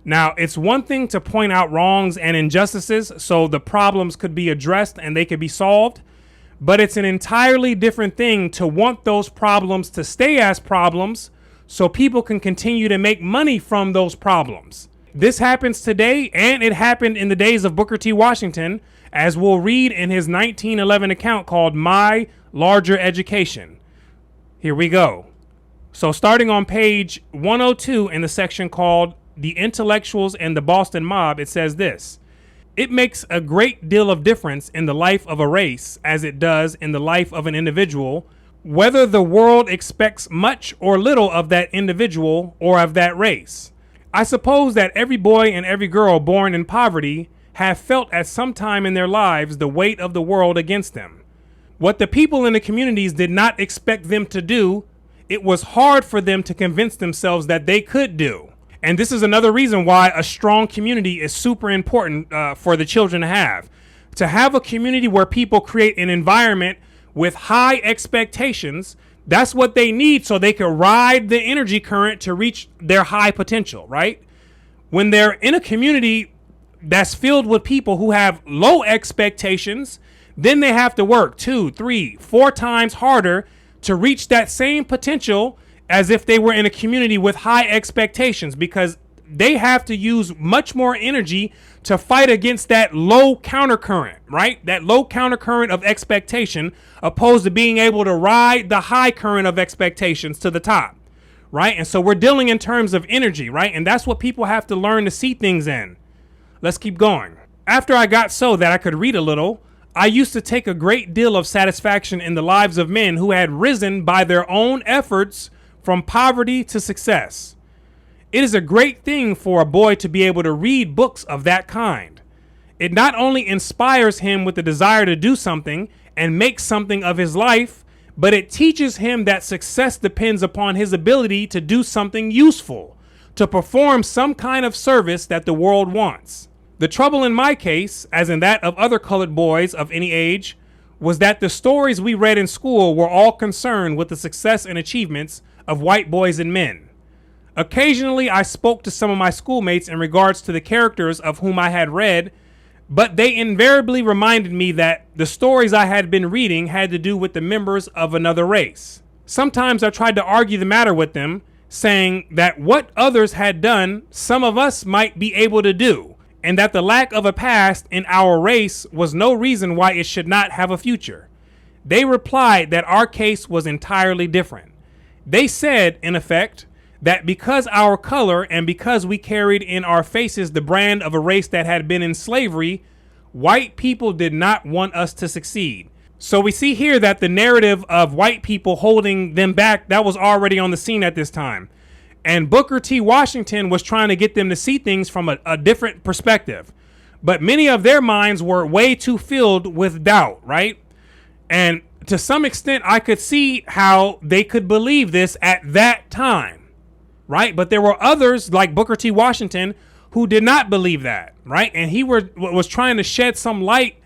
Now, it's one thing to point out wrongs and injustices so the problems could be addressed and they could be solved, but it's an entirely different thing to want those problems to stay as problems so people can continue to make money from those problems. This happens today, and it happened in the days of Booker T. Washington, as we'll read in his 1911 account called My Larger Education. Here we go. So starting on page 102 in the section called The Intellectuals and the Boston Mob, it says this: "It makes a great deal of difference in the life of a race as it does in the life of an individual, whether the world expects much or little of that individual or of that race. I suppose that every boy and every girl born in poverty have felt at some time in their lives the weight of the world against them. What the people in the communities did not expect them to do, it was hard for them to convince themselves that they could do." And this is another reason why a strong community is super important for the children to have. To have a community where people create an environment with high expectations, that's what they need so they can ride the energy current to reach their high potential, right? When they're in a community that's filled with people who have low expectations, then they have to work 2, 3, 4 times harder to reach that same potential as if they were in a community with high expectations, because they have to use much more energy to fight against that low countercurrent, right? That low countercurrent of expectation, opposed to being able to ride the high current of expectations to the top, right? And so we're dealing in terms of energy, right? And that's what people have to learn to see things in. Let's keep going. "After I got so that I could read a little, I used to take a great deal of satisfaction in the lives of men who had risen by their own efforts from poverty to success. It is a great thing for a boy to be able to read books of that kind. It not only inspires him with the desire to do something and make something of his life, but it teaches him that success depends upon his ability to do something useful, to perform some kind of service that the world wants. The trouble in my case, as in that of other colored boys of any age, was that the stories we read in school were all concerned with the success and achievements of white boys and men. Occasionally, I spoke to some of my schoolmates in regards to the characters of whom I had read, but they invariably reminded me that the stories I had been reading had to do with the members of another race. Sometimes I tried to argue the matter with them, saying that what others had done, some of us might be able to do, and that the lack of a past in our race was no reason why it should not have a future. They replied that our case was entirely different. They said, in effect, that because our color and because we carried in our faces the brand of a race that had been in slavery, white people did not want us to succeed. So we see here that the narrative of white people holding them back, that was already on the scene at this time. And Booker T. Washington was trying to get them to see things from a different perspective. But many of their minds were way too filled with doubt, right? And to some extent, I could see how they could believe this at that time, right? But there were others like Booker T. Washington who did not believe that, right? And he was trying to shed some light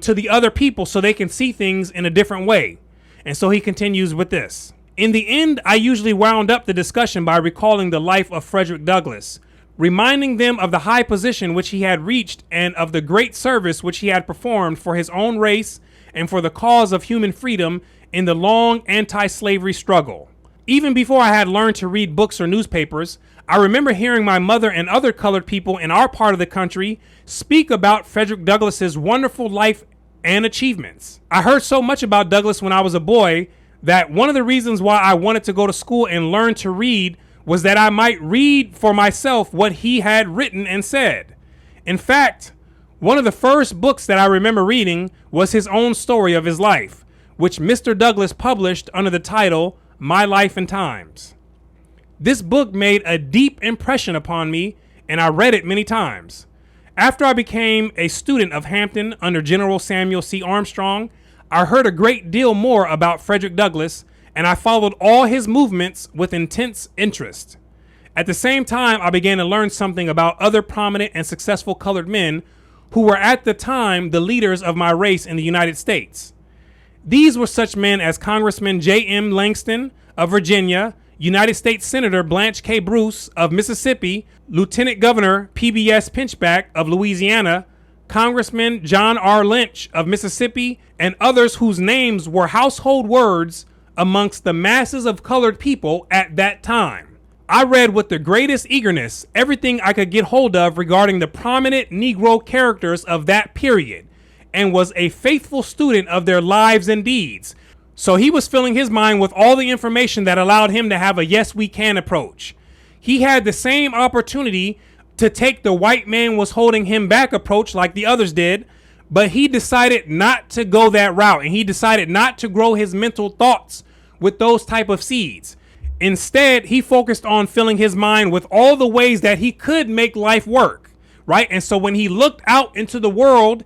to the other people so they can see things in a different way. And so he continues with this. "In the end, I usually wound up the discussion by recalling the life of Frederick Douglass, reminding them of the high position which he had reached and of the great service which he had performed for his own race and for the cause of human freedom in the long anti-slavery struggle. Even before I had learned to read books or newspapers, I remember hearing my mother and other colored people in our part of the country speak about Frederick Douglass's wonderful life and achievements. I heard so much about Douglass when I was a boy that one of the reasons why I wanted to go to school and learn to read was that I might read for myself what he had written and said. In fact, one of the first books that I remember reading was his own story of his life, which Mr. Douglass published under the title My Life and Times. This book made a deep impression upon me, and I read it many times. After I became a student of Hampton under General Samuel C. Armstrong, I heard a great deal more about Frederick Douglass, and I followed all his movements with intense interest. At the same time, I began to learn something about other prominent and successful colored men who were at the time the leaders of my race in the United States. These were such men as Congressman J.M. Langston of Virginia, United States Senator Blanche K. Bruce of Mississippi, Lieutenant Governor P.B.S. Pinchback of Louisiana, Congressman John R. Lynch of Mississippi, and others whose names were household words amongst the masses of colored people at that time. I read with the greatest eagerness everything I could get hold of regarding the prominent Negro characters of that period, and was a faithful student of their lives and deeds. So he was filling his mind with all the information that allowed him to have a yes we can approach. He had the same opportunity to take the white man was holding him back approach like the others did, but he decided not to go that route, and he decided not to grow his mental thoughts with those type of seeds. Instead, he focused on filling his mind with all the ways that he could make life work, right? And so when he looked out into the world,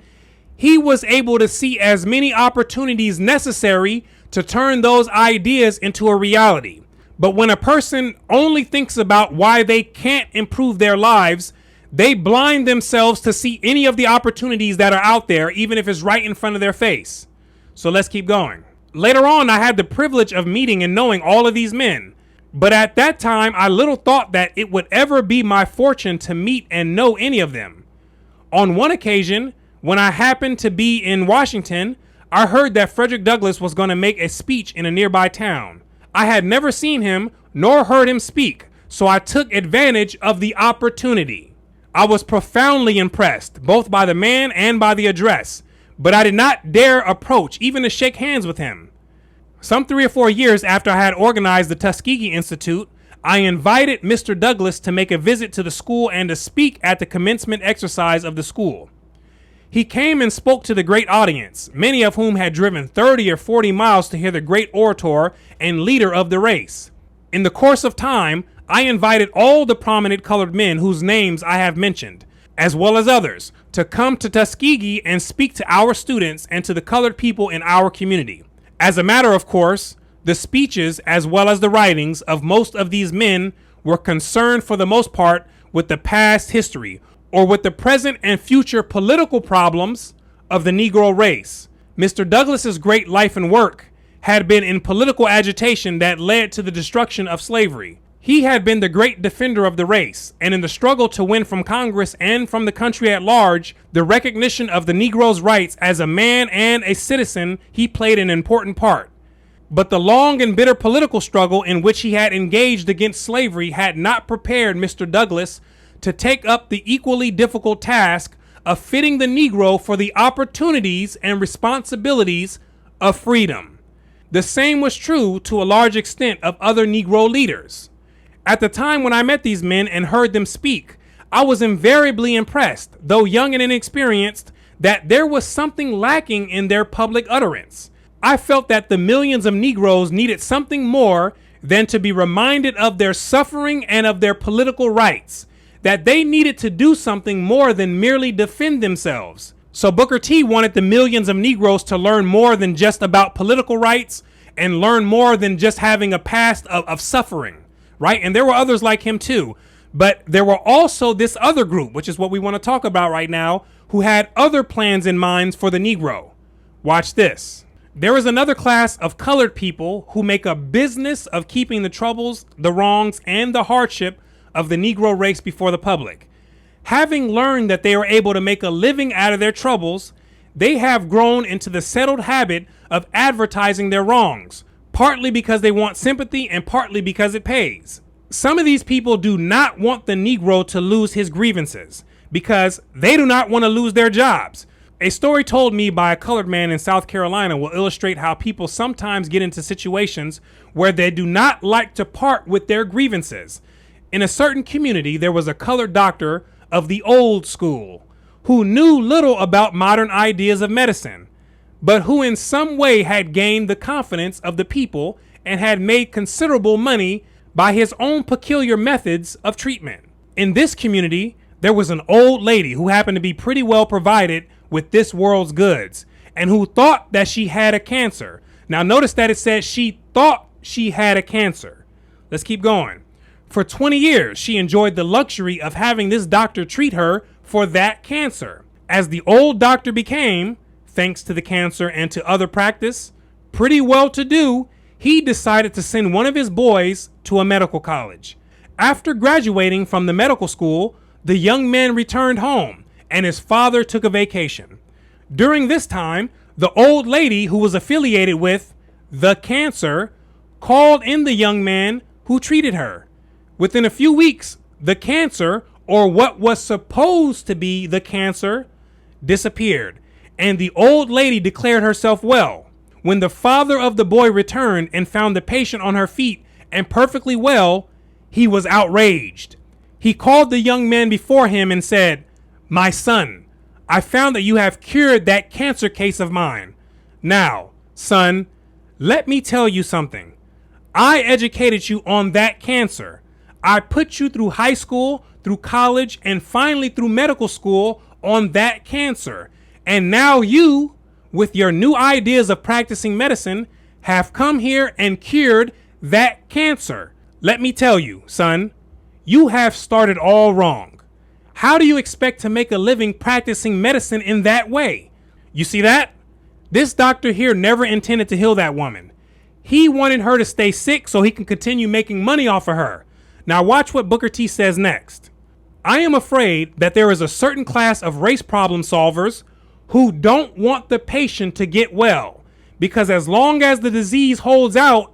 he was able to see as many opportunities necessary to turn those ideas into a reality. But when a person only thinks about why they can't improve their lives, they blind themselves to see any of the opportunities that are out there, even if it's right in front of their face. So let's keep going. Later on, I had the privilege of meeting and knowing all of these men. But at that time, I little thought that it would ever be my fortune to meet and know any of them. On one occasion, when I happened to be in Washington, I heard that Frederick Douglass was going to make a speech in a nearby town. I had never seen him nor heard him speak, so I took advantage of the opportunity. I was profoundly impressed, both by the man and by the address, but I did not dare approach, even to shake hands with him. Some 3 or 4 years after I had organized the Tuskegee Institute, I invited Mr. Douglass to make a visit to the school and to speak at the commencement exercise of the school. He came and spoke to the great audience, many of whom had driven 30 or 40 miles to hear the great orator and leader of the race. In the course of time, I invited all the prominent colored men whose names I have mentioned, as well as others, to come to Tuskegee and speak to our students and to the colored people in our community. As a matter of course, the speeches as well as the writings of most of these men were concerned for the most part with the past history, or with the present and future political problems of the Negro race. Mr. Douglass's great life and work had been in political agitation that led to the destruction of slavery. He had been the great defender of the race, and in the struggle to win from Congress and from the country at large the recognition of the Negro's rights as a man and a citizen, he played an important part. But the long and bitter political struggle in which he had engaged against slavery had not prepared Mr. Douglass to take up the equally difficult task of fitting the Negro for the opportunities and responsibilities of freedom. The same was true to a large extent of other Negro leaders. At the time when I met these men and heard them speak, I was invariably impressed, though young and inexperienced, that there was something lacking in their public utterance. I felt that the millions of Negroes needed something more than to be reminded of their suffering and of their political rights, that they needed to do something more than merely defend themselves. So Booker T wanted the millions of Negroes to learn more than just about political rights and learn more than just having a past of suffering, right? And there were others like him too. But there were also this other group, which is what we want to talk about right now, who had other plans in mind for the Negro. Watch this. There is another class of colored people who make a business of keeping the troubles, the wrongs, and the hardship of the Negro race before the public. Having learned that they are able to make a living out of their troubles, they have grown into the settled habit of advertising their wrongs, partly because they want sympathy and partly because it pays. Some of these people do not want the Negro to lose his grievances because they do not want to lose their jobs. A story told me by a colored man in South Carolina will illustrate how people sometimes get into situations where they do not like to part with their grievances. In a certain community, there was a colored doctor of the old school who knew little about modern ideas of medicine, but who in some way had gained the confidence of the people and had made considerable money by his own peculiar methods of treatment. In this community, there was an old lady who happened to be pretty well provided with this world's goods and who thought that she had a cancer. Now notice that it says she thought she had a cancer. Let's keep going. For 20 years, she enjoyed the luxury of having this doctor treat her for that cancer. As the old doctor became, thanks to the cancer and to other practice, pretty well to do, he decided to send one of his boys to a medical college. After graduating from the medical school, the young man returned home and his father took a vacation. During this time, the old lady who was affiliated with the cancer called in the young man who treated her. Within a few weeks, the cancer, or what was supposed to be the cancer, disappeared, and the old lady declared herself well. When the father of the boy returned and found the patient on her feet and perfectly well, he was outraged. He called the young man before him and said, "My son, I found that you have cured that cancer case of mine. Now, son, let me tell you something. I educated you on that cancer. I put you through high school, through college, and finally through medical school on that cancer. And now you, with your new ideas of practicing medicine, have come here and cured that cancer. Let me tell you, son, you have started all wrong. How do you expect to make a living practicing medicine in that way? You see that? This doctor here never intended to heal that woman. He wanted her to stay sick so he can continue making money off of her. Now watch what Booker T says next. I am afraid that there is a certain class of race problem solvers who don't want the patient to get well, because as long as the disease holds out,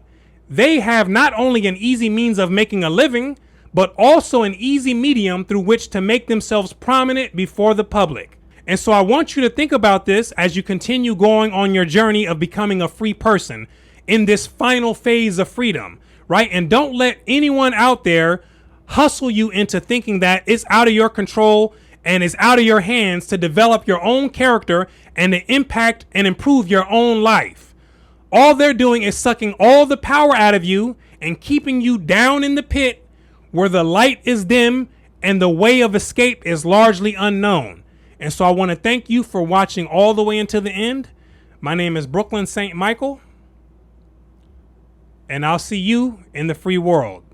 they have not only an easy means of making a living, but also an easy medium through which to make themselves prominent before the public. And so I want you to think about this as you continue going on your journey of becoming a free person in this final phase of freedom, right? And don't let anyone out there hustle you into thinking that it's out of your control and it's out of your hands to develop your own character and to impact and improve your own life. All they're doing is sucking all the power out of you and keeping you down in the pit where the light is dim and the way of escape is largely unknown. And so I want to thank you for watching all the way until the end. My name is Brooklyn St. Michael, and I'll see you in the free world.